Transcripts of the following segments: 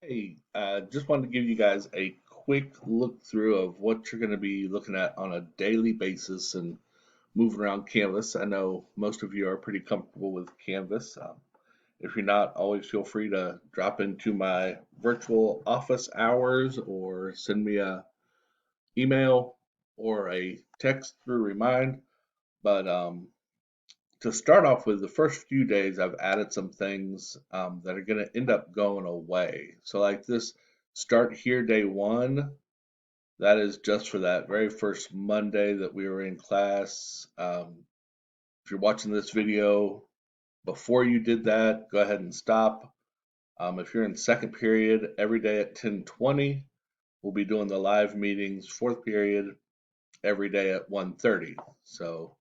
Hey, just wanted to give you guys a quick look through of what you're going to be looking at on a daily basis and moving around Canvas. I know most of you are pretty comfortable with Canvas. If you're not, always feel free to drop into my virtual office hours or send me a email or a text through Remind. But to start off with, the first few days, I've added some things that are going to end up going away. So, like this start here day one, that is just for that very first Monday that we were in class. If you're watching this video before you did that, go ahead and stop. If you're in second period, every day at 10:20, we'll be doing the live meetings. Fourth period, every day at 1:30. So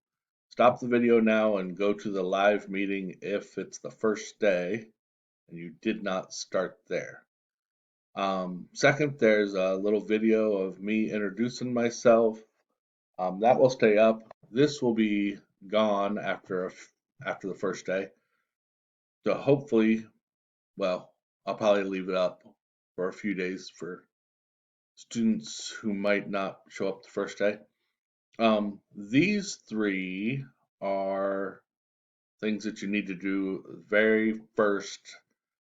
stop the video now and go to the live meeting if it's the first day and you did not start there. Second, there's a little video of me introducing myself. That will stay up. This will be gone after the first day. So hopefully, well, I'll probably leave it up for a few days for students who might not show up the first day. These three are things that you need to do very first.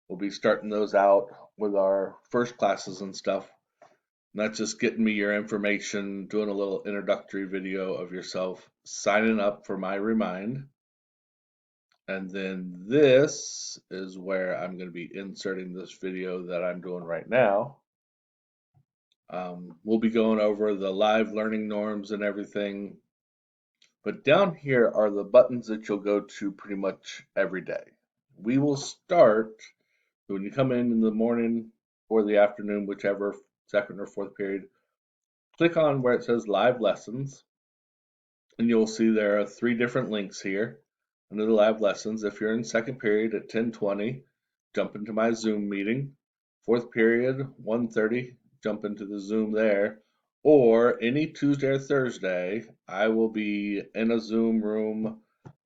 We'll be starting those out with our first classes and stuff. Not just getting me your information, doing a little introductory video of yourself, signing up for my Remind. And then this is where I'm going to be inserting this video that I'm doing right now. We'll be going over the live learning norms and everything. But down here are the buttons that you'll go to pretty much every day. We will start when you come in the morning or the afternoon, whichever second or fourth period. Click on where it says live lessons, and you'll see there are three different links here under the live lessons. If you're in second period at 10:20, jump into my Zoom meeting. Fourth period, 1:30, jump into the Zoom there. Or any Tuesday or Thursday, I will be in a Zoom room,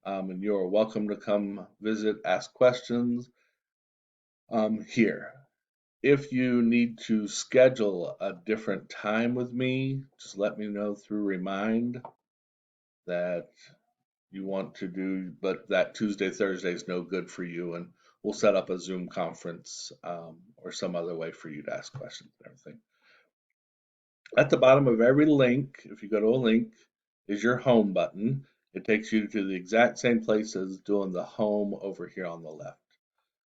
and you're welcome to come visit, ask questions here. If you need to schedule a different time with me, just let me know through Remind that you want to do, but that Tuesday, Thursday is no good for you, and we'll set up a Zoom conference or some other way for you to ask questions and everything. At the bottom of every link, if you go to a link, is your home button. It takes you to the exact same place as doing the home over here on the left.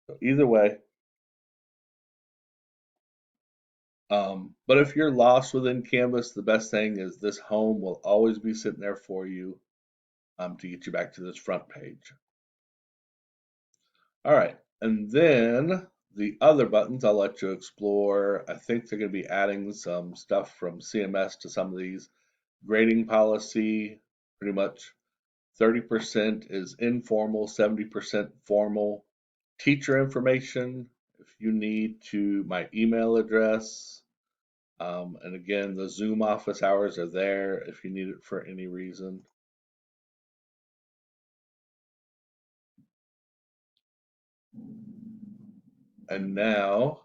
So either way, but if you're lost within Canvas, the best thing is this home will always be sitting there for you to get you back to this front page. All right, and then the other buttons I'll let you explore. I think they're going to be adding some stuff from CMS to some of these. Grading policy, pretty much 30% is informal, 70% formal. Teacher information, if you need to, my email address. And again, the Zoom office hours are there if you need it for any reason. And now,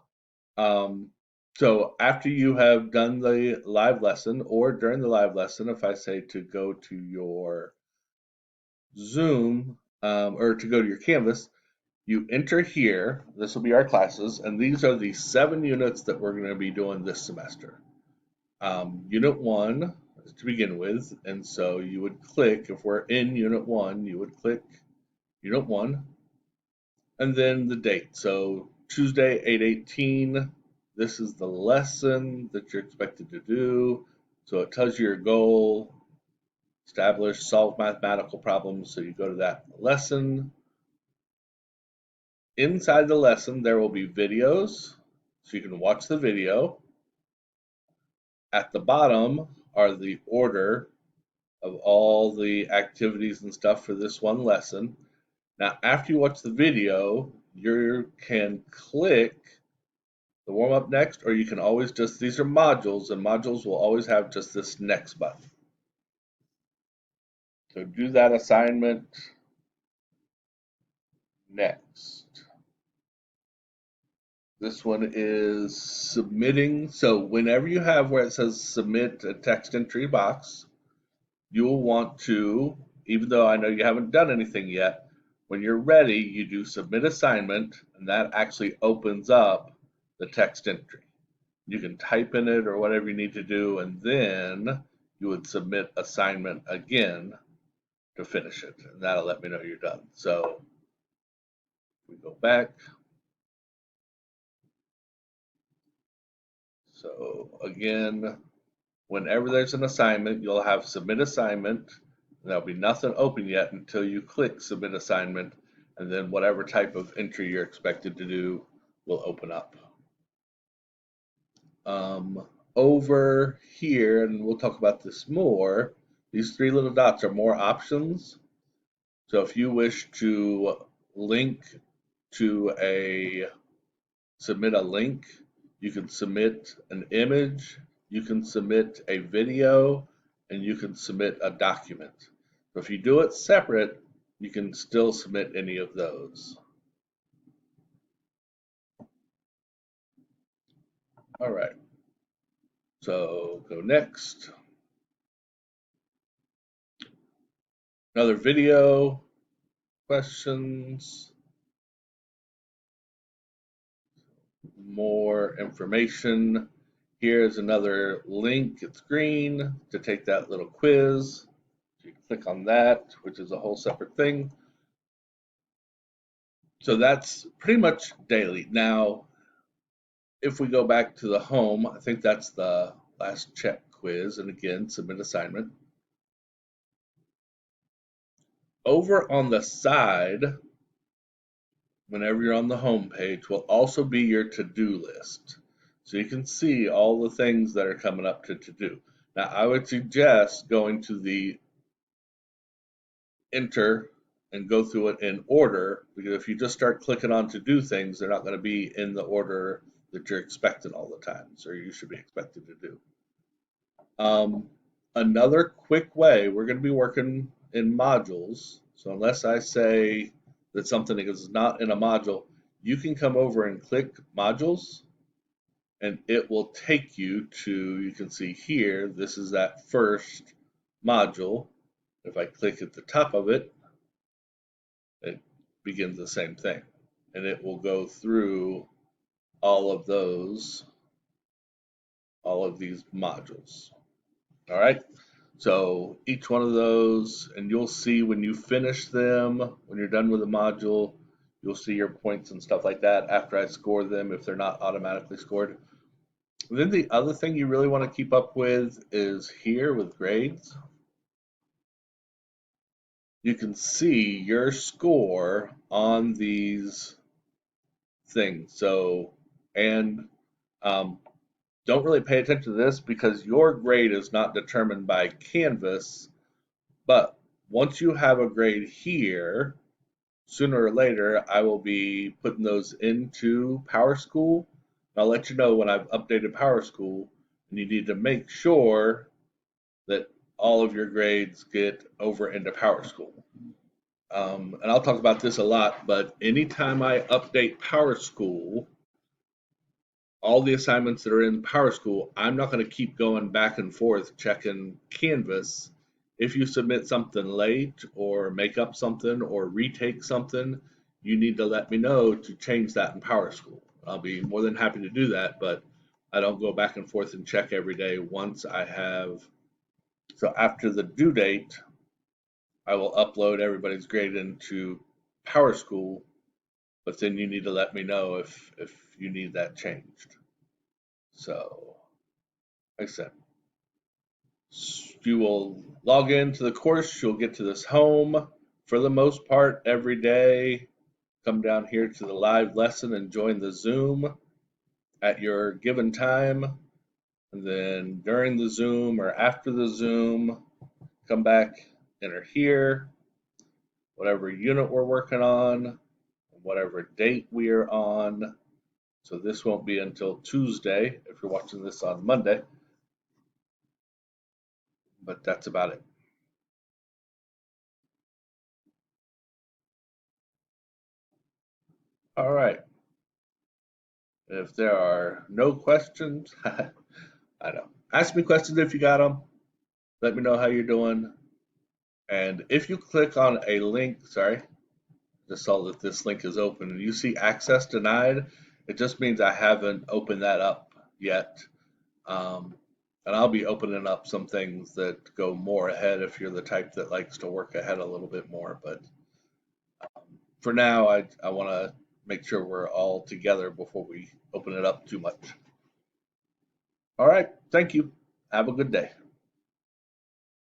um, so after you have done the live lesson or during the live lesson, if I say to go to your Zoom or to go to your Canvas, you enter here. This will be our classes, and these are the 7 units that we're going to be doing this semester. Unit 1 is to begin with, and so you would click, if we're in Unit 1, you would click Unit 1, and then the date. So Tuesday, 8/18, this is the lesson that you're expected to do. So it tells you your goal, establish, solve mathematical problems. So you go to that lesson. Inside the lesson, there will be videos, so you can watch the video. At the bottom are the order of all the activities and stuff for this one lesson. Now, after you watch the video, you can click the warm up next, or you can always just, these are modules, and modules will always have just this next button. So do that assignment next. This one is submitting. So whenever you have where it says submit a text entry box, you will want to, even though I know you haven't done anything yet, when you're ready, you do submit assignment, and that actually opens up the text entry. You can type in it or whatever you need to do, and then you would submit assignment again to finish it, and that'll let me know you're done. So we go back. So again, whenever there's an assignment, you'll have submit assignment. There'll be nothing open yet until you click submit assignment, and then whatever type of entry you're expected to do will open up. Over here, and we'll talk about this more, these three little dots are more options. So if you wish to link to submit a link, you can submit an image, you can submit a video, and you can submit a document. So if you do it separate, you can still submit any of those. All right, so go next. Another video, questions, more information. Here's another link, it's green, to take that little quiz. You click on that, which is a whole separate thing. So that's pretty much daily. Now, if we go back to the home, I think that's the last check quiz, and again, submit assignment. Over on the side, whenever you're on the home page, will also be your to-do list. So you can see all the things that are coming up to do. Now, I would suggest going to the enter and go through it in order, because if you just start clicking on to do things, they're not going to be in the order that you're expecting all the time, or you should be expected to do. Another quick way, we're going to be working in modules. So unless I say that something is not in a module, you can come over and click modules, and it will take you to, you can see here, this is that first module. If I click at the top of it, it begins the same thing, and it will go through all of these modules. All right, so each one of those, and you'll see when you finish them, when you're done with a module, you'll see your points and stuff like that after I score them if they're not automatically scored. And then the other thing you really want to keep up with is here with grades. You can see your score on these things. So, and don't really pay attention to this because your grade is not determined by Canvas, but once you have a grade here, sooner or later, I will be putting those into PowerSchool. I'll let you know when I've updated PowerSchool, and you need to make sure that all of your grades get over into PowerSchool. And I'll talk about this a lot, but anytime I update PowerSchool, all the assignments that are in PowerSchool, I'm not going to keep going back and forth checking Canvas. If you submit something late or make up something or retake something, you need to let me know to change that in PowerSchool. I'll be more than happy to do that, but I don't go back and forth and check every day once I have. So after the due date, I will upload everybody's grade into PowerSchool, but then you need to let me know if you need that changed. So, like I said, you will log into the course, you'll get to this home for the most part every day. Come down here to the live lesson and join the Zoom at your given time. And then during the Zoom or after the Zoom, come back, enter here, whatever unit we're working on, whatever date we are on. So this won't be until Tuesday if you're watching this on Monday, but that's about it. All right. And if there are no questions, I know. Ask me questions if you got them. Let me know how you're doing. And if you click on a link, sorry, just saw that this link is open and you see access denied, it just means I haven't opened that up yet. Um, and I'll be opening up some things that go more ahead if you're the type that likes to work ahead a little bit more. But for now, I want to make sure we're all together before we open it up too much. All right. Thank you. Have a good day.